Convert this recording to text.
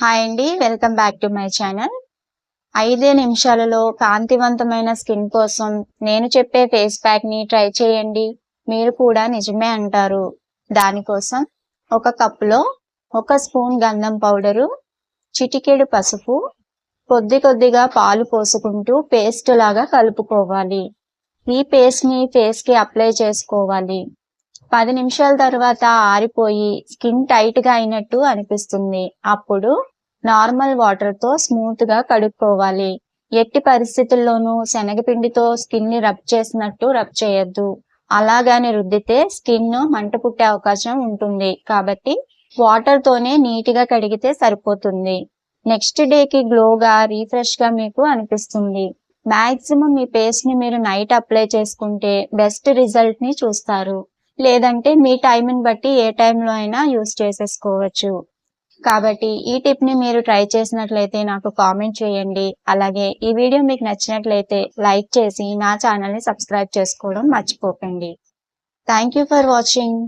Hi అండి, welcome back to my channel. 5 నిమిషాలలో కాంతివంతమైన skin కోసం నేను చెప్పే ఫేస్ ప్యాక్ ని ట్రై చేయండి. మీరు కూడా నిజమే అంటారు. దానికోసం ఒక కప్పులో 1 స్పూన్ గంధం పౌడరు, చిటికెడు పసుపు, కొద్దిగా పాలు పోసుకుంటూ పేస్ట్ లాగా కలుపుకోవాలి. ఈ పేస్ట్ ని ఫేస్ కి అప్లై చేసుకోవాలి. 10 నిమిషాల తర్వాత ఆరిపోయి స్కిన్ టైట్ గా అయినట్టు అనిపిస్తుంది. అప్పుడు నార్మల్ వాటర్ తో స్మూత్ గా కడుక్కోవాలి. ఎట్టి పరిస్థితుల్లోనూ శనగపిండితో స్కిన్ ని రబ్ చేసినట్టు రబ్ చేయొద్దు. అలాగాని రుద్దితే స్కిన్ మంట పుట్టే అవకాశం ఉంటుంది. కాబట్టి వాటర్ తోనే నీట్ గా కడిగితే సరిపోతుంది. నెక్స్ట్ డేకి గ్లోగా రీఫ్రెష్ గా మీకు అనిపిస్తుంది. మాక్సిమం ఈ పేస్ట్ ని మీరు నైట్ అప్లై చేసుకుంటే బెస్ట్ రిజల్ట్ ని చూస్తారు. లేదంటే మీ టైంని బట్టి ఏ టైంలో అయినా యూస్ చేసేసుకోవచ్చు. కాబట్టి ఈ టిప్ ని మీరు ట్రై చేసినట్లయితే నాకు కామెంట్ చేయండి. అలాగే ఈ వీడియో మీకు నచ్చినట్లయితే లైక్ చేసి నా ఛానల్ ని సబ్స్క్రైబ్ చేసుకోవడం మర్చిపోకండి. Thank you for watching.